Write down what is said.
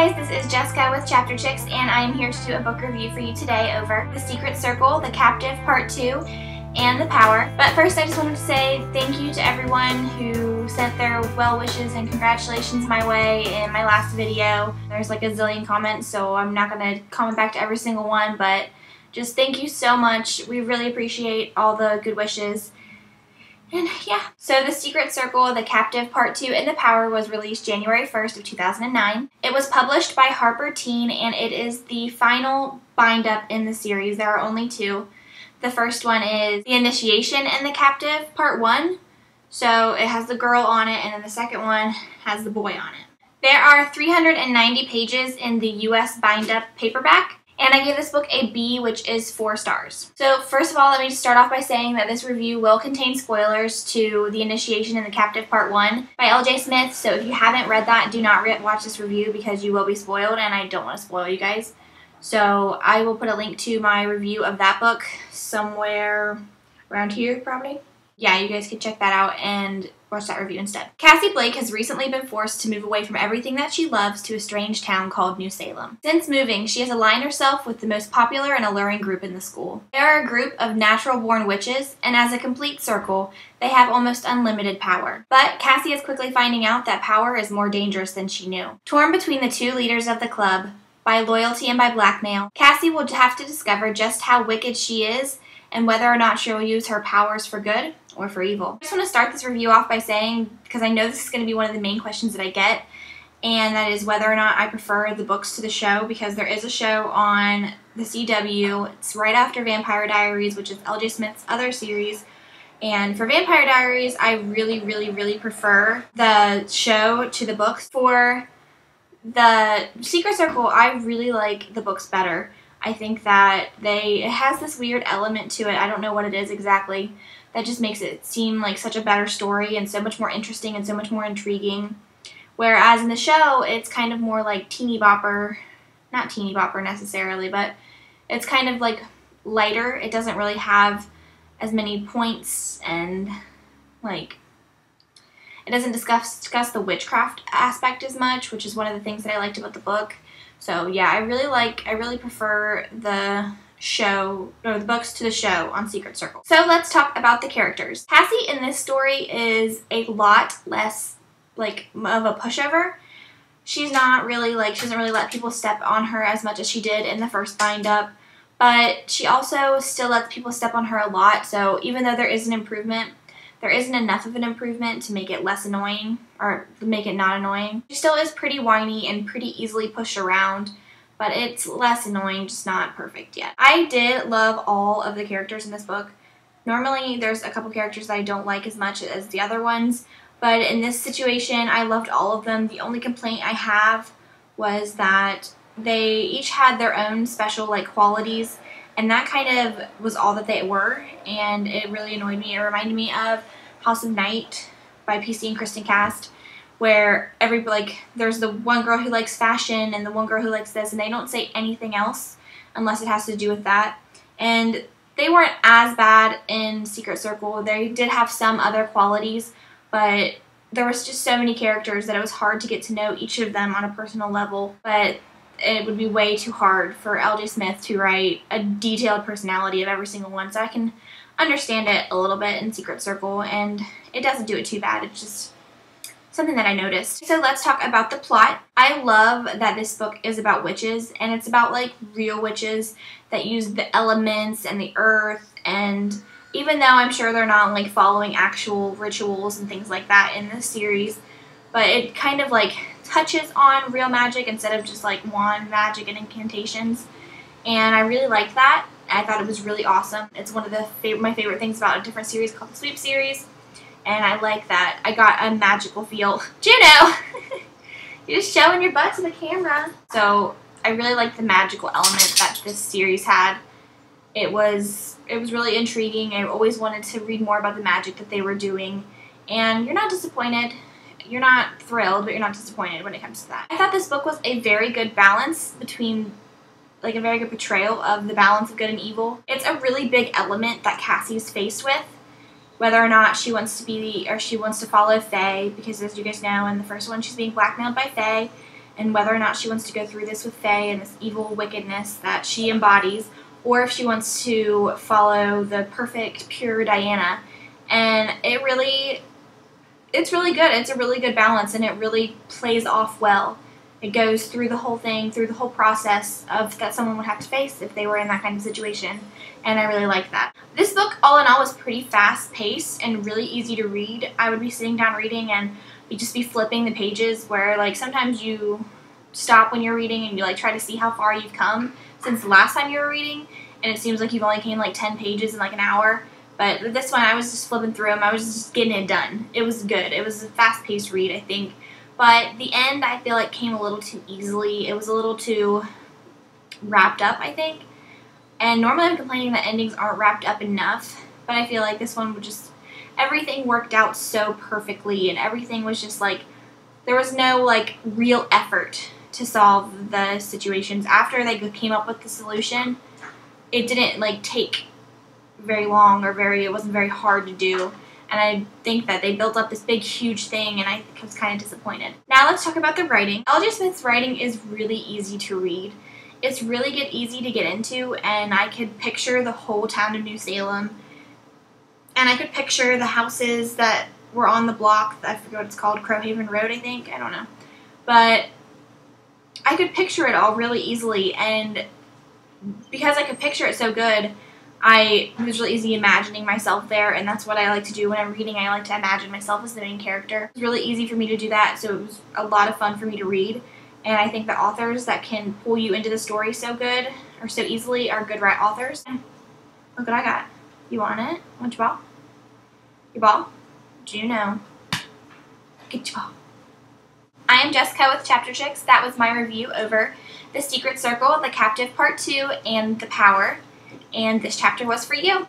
Hey guys, this is Jessica with Chapter Chicks, and I am here to do a book review for you today over The Secret Circle, The Captive Part 2, and The Power. But first I just wanted to say thank you to everyone who sent their well wishes and congratulations my way in my last video. There's like a zillion comments, so I'm not going to comment back to every single one, but just thank you so much. We really appreciate all the good wishes. And yeah, so The Secret Circle, The Captive Part 2, and The Power was released January 1st of 2009. It was published by Harper Teen, and it is the final bind-up in the series. There are only two. The first one is The Initiation and The Captive Part 1. So it has the girl on it, and then the second one has the boy on it. There are 390 pages in the US bind-up paperback. And I gave this book a B, which is 4 stars. So first of all, let me just start off by saying that this review will contain spoilers to The Initiation and The Captive Part 1 by L.J. Smith. So if you haven't read that, do not watch this review because you will be spoiled, and I don't want to spoil you guys. So I will put a link to my review of that book somewhere around here, probably. Yeah, you guys can check that out and watch that review instead. Cassie Blake has recently been forced to move away from everything that she loves to a strange town called New Salem. Since moving, she has aligned herself with the most popular and alluring group in the school. They are a group of natural-born witches, and as a complete circle, they have almost unlimited power. But Cassie is quickly finding out that power is more dangerous than she knew. Torn between the two leaders of the club, by loyalty and by blackmail, Cassie will have to discover just how wicked she is and whether or not she will use her powers for good or for evil. I just want to start this review off by saying, because I know this is going to be one of the main questions that I get, and that is whether or not I prefer the books to the show, because there is a show on the CW. It's right after Vampire Diaries, which is L.J. Smith's other series. And for Vampire Diaries, I really prefer the show to the books. For The Secret Circle, I really like the books better. I think that it has this weird element to it, I don't know what it is exactly, that just makes it seem like such a better story and so much more interesting and so much more intriguing. Whereas in the show, it's kind of more like teeny bopper, not teeny bopper necessarily, but it's kind of like lighter. It doesn't really have as many points, and like it doesn't discuss the witchcraft aspect as much, which is one of the things that I liked about the book. So yeah, I really prefer the show, or the books to the show on Secret Circle. So let's talk about the characters. Cassie in this story is a lot less like of a pushover. She's not really like, she doesn't really let people step on her as much as she did in the first bind up, but she also still lets people step on her a lot. So even though there is an improvement, there isn't enough of an improvement to make it less annoying or make it not annoying. She still is pretty whiny and pretty easily pushed around, but it's less annoying, just not perfect yet. I did love all of the characters in this book. Normally there's a couple characters that I don't like as much as the other ones, but in this situation I loved all of them. The only complaint I have was that they each had their own special like qualities, and that kind of was all that they were, and it really annoyed me. It reminded me of House of Night by PC and Kristen Cast, where there's the one girl who likes fashion and the one girl who likes this, and they don't say anything else unless it has to do with that. And they weren't as bad in Secret Circle. They did have some other qualities, but there was just so many characters that it was hard to get to know each of them on a personal level. But it would be way too hard for L.J. Smith to write a detailed personality of every single one, so I can understand it a little bit in Secret Circle, and it doesn't do it too bad. It's just something that I noticed. So let's talk about the plot. I love that this book is about witches, and it's about like real witches that use the elements and the earth, and even though I'm sure they're not like following actual rituals and things like that in this series, but it kind of like touches on real magic instead of just like wand magic and incantations, and I really like that. I thought it was really awesome. It's one of my favorite things about a different series called the Sweep series, and I like that. I got a magical feel. Juno! You're just showing your butt to the camera. So I really like the magical element that this series had. It was really intriguing. I always wanted to read more about the magic that they were doing, and you're not disappointed. You're not thrilled, but you're not disappointed when it comes to that. I thought this book was a very good balance between, like a very good portrayal of the balance of good and evil. It's a really big element that Cassie's faced with, whether or not she wants to follow Faye, because as you guys know, in the first one she's being blackmailed by Faye, and whether or not she wants to go through this with Faye and this evil wickedness that she embodies, or if she wants to follow the perfect, pure Diana. And it's really good. It's a really good balance, and it really plays off well. It goes through the whole thing, through the whole process of that someone would have to face if they were in that kind of situation, and I really like that. This book, all in all, was pretty fast-paced and really easy to read. I would be sitting down reading and you'd just be flipping the pages where, like, sometimes you stop when you're reading and you, like, try to see how far you've come since the last time you were reading, and it seems like you've only came, like, 10 pages in, like, an hour. But this one, I was just flipping through them. I was just getting it done. It was good. It was a fast-paced read, I think. But the end, I feel like, came a little too easily. It was a little too wrapped up, I think. And normally I'm complaining that endings aren't wrapped up enough. But I feel like this one would just... everything worked out so perfectly. And everything was just, like... there was no, like, real effort to solve the situations. After they came up with the solution, it didn't, like, take very long or it wasn't very hard to do. And I think that they built up this big, huge thing, and I was kind of disappointed. Now let's talk about the writing. L.J. Smith's writing is really easy to read. It's really easy to get into, and I could picture the whole town of New Salem. And I could picture the houses that were on the block. I forget what it's called, Crowhaven Road, I think. I don't know. But I could picture it all really easily, and because I could picture it so good, it was really easy imagining myself there, and that's what I like to do when I'm reading. I like to imagine myself as the main character. It was really easy for me to do that, so it was a lot of fun for me to read. And I think the authors that can pull you into the story so good, or so easily, are good authors. Look what I got. You want it? Want your ball? Your ball? Juno. Get your ball. I am Jessica with Chapter Chicks. That was my review over The Secret Circle, The Captive Part 2, and The Power. And this chapter was for you.